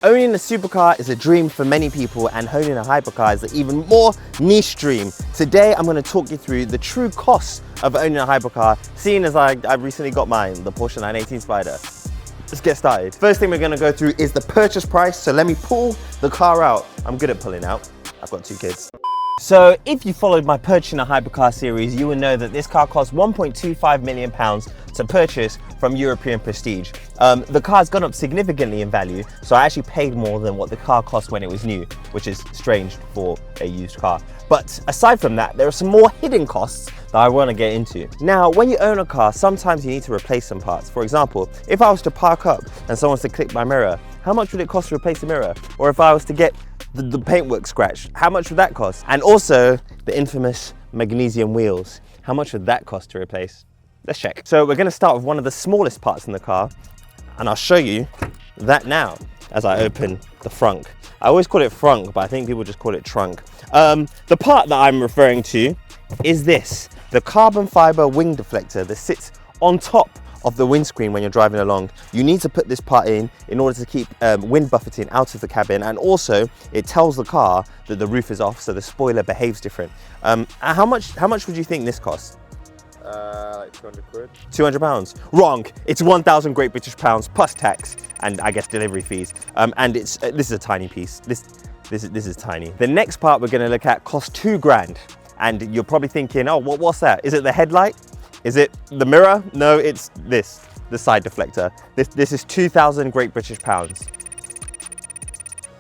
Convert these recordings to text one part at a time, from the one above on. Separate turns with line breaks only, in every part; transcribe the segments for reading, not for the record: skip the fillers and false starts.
Owning a supercar is a dream for many people, and owning a hypercar is an even more niche dream. Today I'm going to talk you through the true costs of owning a hypercar, seeing as I recently got mine, the Porsche 918 Spyder. Let's get started. First thing we're going to go through is the purchase price, so let me pull the car out. I'm good at pulling out, I've got 2 kids. So if you followed my purchasing a hypercar series, you will know that this car cost £1.25 million to purchase from European Prestige. The car's gone up significantly in value, so I actually paid more than what the car cost when it was new, which is strange for a used car. But aside from that, there are some more hidden costs that I want to get into. Now, when you own a car, sometimes you need to replace some parts. For example, if I was to park up and someone was to clip my mirror, how much would it cost to replace the mirror? Or if I was to get the paintwork scratched, how much would that cost? And also the infamous magnesium wheels, how much would that cost to replace? Let's check. So we're going to start with one of the smallest parts in the car, and I'll show you that now as I open the frunk. I always call it frunk, but I think people just call it trunk. The part that I'm referring to is this, the carbon fiber wing deflector that sits on top of the windscreen when you're driving along. You need to put this part in order to keep wind buffeting out of the cabin, and also it tells the car that the roof is off, so the spoiler behaves different. How much would you think this costs?
Like 200 quid.
£200? Wrong. It's 1,000 Great British pounds plus tax and I guess delivery fees. And this is a tiny piece. This is tiny. The next part we're going to look at costs £2 grand, and you're probably thinking, oh, what's that? Is it the headlight? Is it the mirror? No, it's this, the side deflector. This is 2,000 Great British pounds.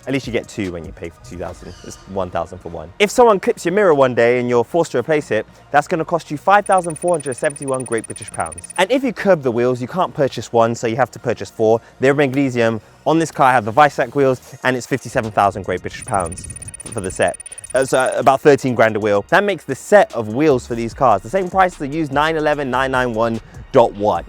At least you get 2 when you pay for 2,000. It's 1,000 for 1. If someone clips your mirror one day and you're forced to replace it, that's going to cost you 5,471 Great British pounds. And if you curb the wheels, you can't purchase 1, so you have to purchase 4. They're magnesium. On this car, I have the Visac wheels, and it's 57,000 Great British pounds for the set. So about 13 grand a wheel. That makes the set of wheels for these cars the same price as the used 911 991.1.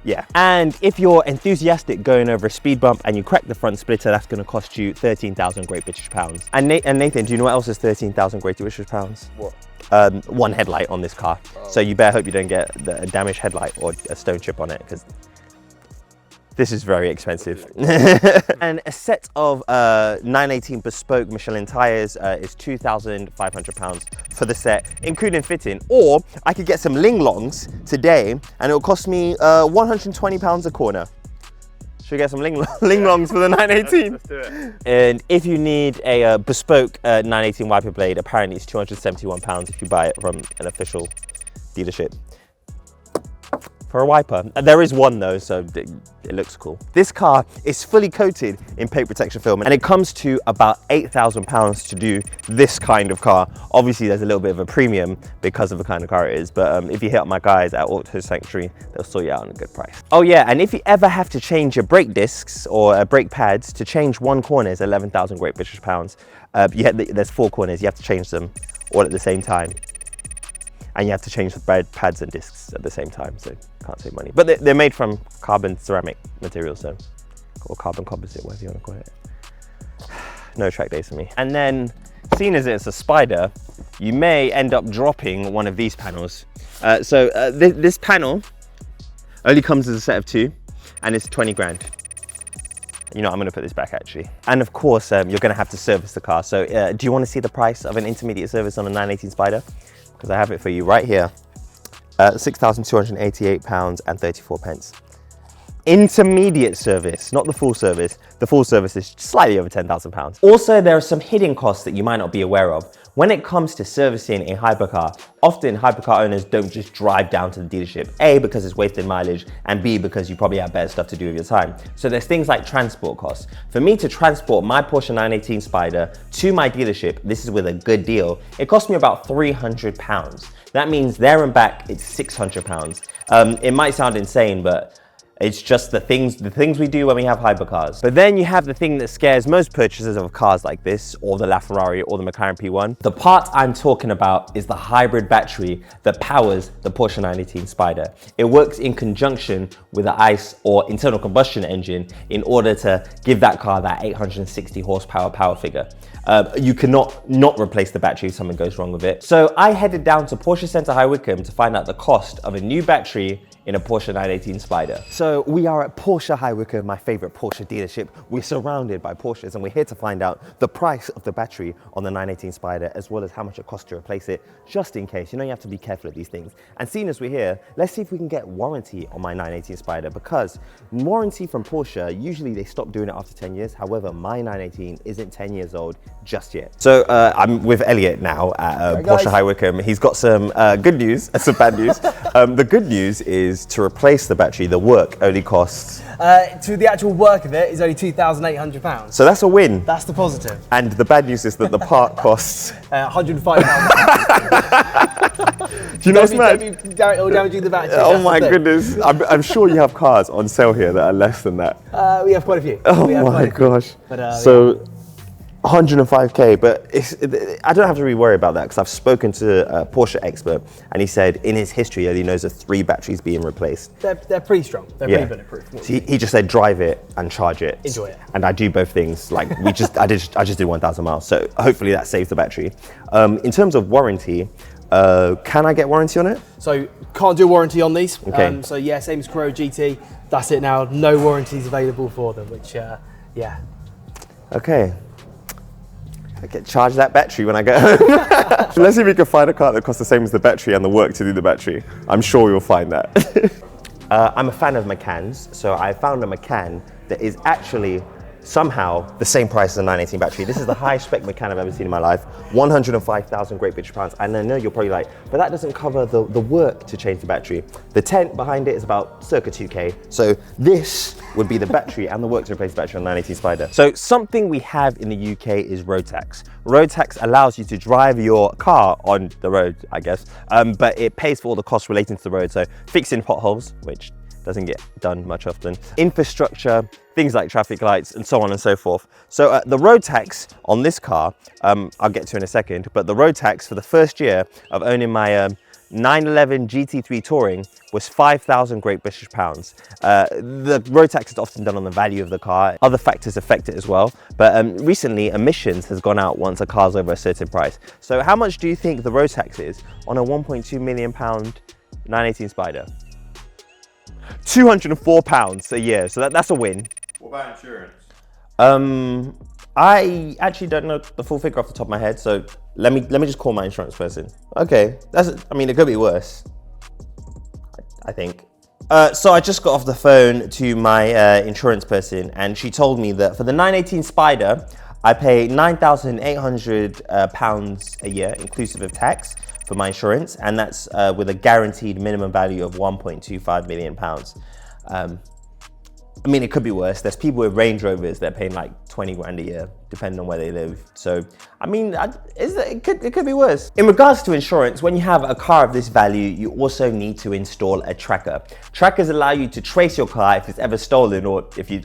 Yeah, and if you're enthusiastic going over a speed bump and you crack the front splitter, that's going to cost you 13,000 Great British pounds. And Nathan, do you know what else is 13,000 Great British pounds? What? 1 headlight on this car. Oh. So you better hope you don't get a damaged headlight or a stone chip on it, because this is very expensive. And a set of 918 bespoke Michelin tires is £2,500 for the set, including fitting. Or I could get some Linglongs today, and it'll cost me £120 a corner. Should we get some Linglongs for the 918?
Let's do it.
And if you need a bespoke 918 wiper blade, apparently it's £271 if you buy it from an official dealership. For a wiper. There is one though, so it looks cool. This car is fully coated in paint protection film, and it comes to about £8,000 to do this kind of car. Obviously there's a little bit of a premium because of the kind of car it is, but if you hit up my guys at Auto Sanctuary, they'll sort you out on a good price. Oh yeah, and if you ever have to change your brake discs or brake pads, to change one corner is 11,000 Great British pounds. There's 4 corners, you have to change them all at the same time. And you have to change the pads and discs at the same time, so can't save money. But they're made from carbon ceramic material, so, or carbon composite, whatever you want to call it. No track days for me. And then, seeing as it's a Spyder, you may end up dropping one of these panels. This panel only comes as a set of 2, and it's 20 grand. You know, I'm going to put this back actually. And of course, you're going to have to service the car. So do you want to see the price of an intermediate service on a 918 Spyder? Because I have it for you right here. £6,288.34. Intermediate service, not the full service. The full service is slightly over £10,000. Also, there are some hidden costs that you might not be aware of. When it comes to servicing a hypercar, often hypercar owners don't just drive down to the dealership. A, because it's wasted mileage, and B, because you probably have better stuff to do with your time. So there's things like transport costs. For me to transport my Porsche 918 Spyder to my dealership, this is with a good deal, it cost me about £300. That means there and back, it's £600. It might sound insane, but it's just the things we do when we have hypercars. But then you have the thing that scares most purchasers of cars like this, or the LaFerrari, or the McLaren P1. The part I'm talking about is the hybrid battery that powers the Porsche 918 Spyder. It works in conjunction with the ICE or internal combustion engine in order to give that car that 860 horsepower power figure. You cannot not replace the battery if something goes wrong with it. So I headed down to Porsche High Wycombe to find out the cost of a new battery in a Porsche 918 Spyder. So we are at Porsche High Wycombe, my favorite Porsche dealership. We're surrounded by Porsches and we're here to find out the price of the battery on the 918 Spyder, as well as how much it costs to replace it, just in case. You know, you have to be careful at these things. And seeing as we're here, let's see if we can get warranty on my 918 Spyder, because warranty from Porsche, usually they stop doing it after 10 years. However, my 918 isn't 10 years old just yet. So I'm with Eliott now at Porsche High Wycombe. He's got some good news and some bad news. The good news is to replace the battery, the work only costs...
to the actual work of it is only £2,800.
So that's a win.
That's the positive.
And the bad news is that the part costs...
£105.
Do you know what's mad?
Damaging the battery.
Oh my goodness. I'm sure you have cars on sale here that are less than that.
We have quite a few.
Oh my gosh.
But,
so 105k, but I don't have to really worry about that because I've spoken to a Porsche expert and he said in his history he knows of 3 batteries being replaced.
They're pretty strong. They're pretty bulletproof.
So he just said drive it and charge it.
Enjoy it.
And I do both things. Like I just did 1,000 miles. So hopefully that saves the battery. In terms of warranty, can I get warranty on it?
So can't do warranty on these.
Okay.
So yeah, same as Carrera GT. That's it now. No warranties available for them, which yeah.
Okay. I get charged that battery when I get home. Let's see if we can find a car that costs the same as the battery and the work to do the battery. I'm sure we will find that. I'm a fan of Macans, so I found a Macan that is actually somehow the same price as a 918 battery. This is the highest spec Macan I've ever seen in my life. 105,000 great British pounds. And I know you're probably like, but that doesn't cover the work to change the battery. The tent behind it is about circa 2k. So this would be the battery and the work to replace the battery on 918 Spyder. So something we have in the UK is road tax. Road tax allows you to drive your car on the road, I guess, but it pays for all the costs relating to the road. So fixing potholes, which doesn't get done much often, infrastructure, things like traffic lights and so on and so forth. So the road tax on this car, I'll get to in a second, but the road tax for the first year of owning my 911 GT3 Touring was 5,000 great British pounds. The road tax is often done on the value of the car. Other factors affect it as well, but recently emissions has gone out once a car's over a certain price. So how much do you think the road tax is on a 1.2 million pound 918 Spyder? £204 a year, so that's a win.
What about insurance?
I actually don't know the full figure off the top of my head, so let me just call my insurance person. Okay, I mean, it could be worse, I think. So I just got off the phone to my insurance person, and she told me that for the 918 Spyder, I pay £9,800 a year, inclusive of tax, for my insurance, and that's with a guaranteed minimum value of £1.25 million. I mean, it could be worse. There's people with Range Rovers that are paying like 20 grand a year, depending on where they live. So, I mean, it could be worse. In regards to insurance, when you have a car of this value, you also need to install a tracker. Trackers allow you to trace your car if it's ever stolen, or if you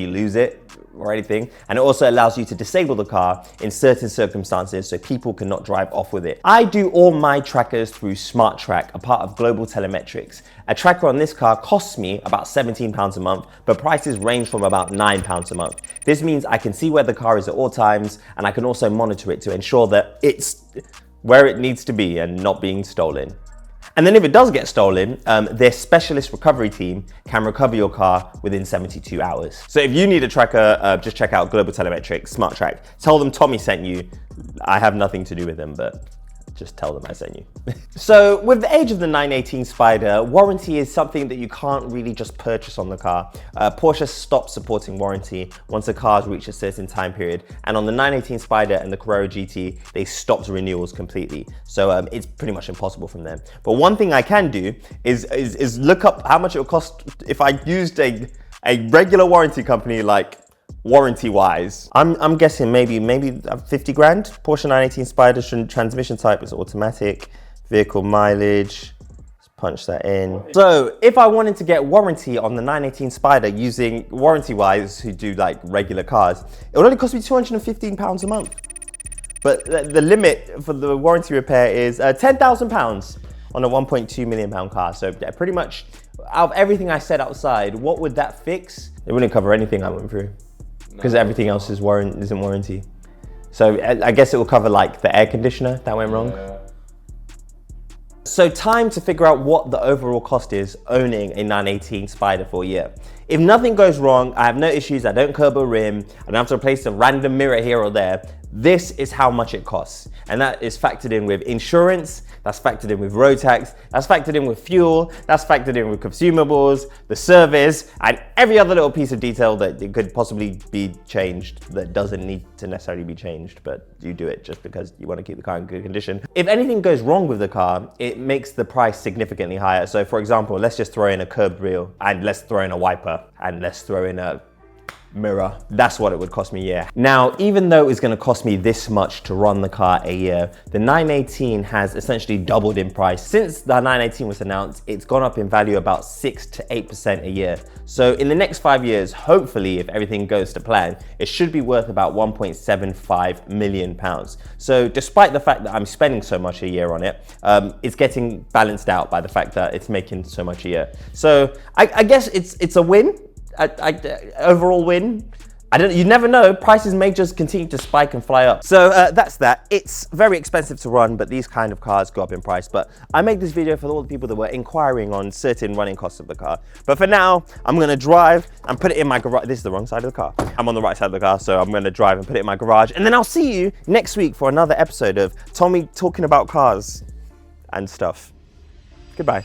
lose it or anything. And it also allows you to disable the car in certain circumstances so people cannot drive off with it. I do all my trackers through Smart Track, a part of Global Telemetrics. A tracker on this car costs me about £17 a month, but prices range from about £9 a month. This means I can see where the car is at all times, and I can also monitor it to ensure that it's where it needs to be and not being stolen. And then if it does get stolen, their specialist recovery team can recover your car within 72 hours. So if you need a tracker, just check out Global Telemetrics, Smart Track. Tell them Tomi sent you. I have nothing to do with them, but just tell them I sent you. So with the age of the 918 Spyder, warranty is something that you can't really just purchase on the car. Porsche stopped supporting warranty once a car's reached a certain time period. And on the 918 Spyder and the Carrera GT, they stopped renewals completely. So it's pretty much impossible from them. But one thing I can do is look up how much it would cost if I used a regular warranty company like warranty wise. I'm guessing maybe 50 grand. Porsche 918 Spyder transmission type is automatic. Vehicle mileage, let's punch that in. So if I wanted to get warranty on the 918 Spyder using warranty wise who do like regular cars, it would only cost me £215 a month. But the limit for the warranty repair is £10,000 on a £1.2 million car. So pretty much out of everything I said outside, what would that fix? It wouldn't cover anything I went through, because everything else isn't warranty. So I guess it will cover like the air conditioner that went wrong. So time to figure out what the overall cost is owning a 918 Spyder for a year. If nothing goes wrong, I have no issues, I don't curb a rim, I don't have to replace a random mirror here or there, this is how much it costs. And that is factored in with insurance, that's factored in with road tax, that's factored in with fuel, that's factored in with consumables, the service, and every other little piece of detail that it could possibly be changed that doesn't need to necessarily be changed, but you do it just because you want to keep the car in good condition. If anything goes wrong with the car, it makes the price significantly higher. So for example, let's just throw in a curb wheel, and let's throw in a wiper, and let's throw in a mirror. That's what it would cost me a year. Now, even though it's going to cost me this much to run the car a year, the 918 has essentially doubled in price. Since the 918 was announced, it's gone up in value about 6 to 8% a year. So in the next 5 years, hopefully, if everything goes to plan, it should be worth about 1.75 million pounds. So despite the fact that I'm spending so much a year on it, it's getting balanced out by the fact that it's making so much a year. So I guess it's a win. Overall win. You never know, prices may just continue to spike and fly up. So that's that. It's very expensive to run, but these kind of cars go up in price. But I make this video for all the people that were inquiring on certain running costs of the car. But for now, I'm gonna drive and put it in my garage. This is the wrong side of the car. I'm on the right side of the car, so I'm gonna drive and put it in my garage. And then I'll see you next week for another episode of Tommy talking about cars and stuff. Goodbye.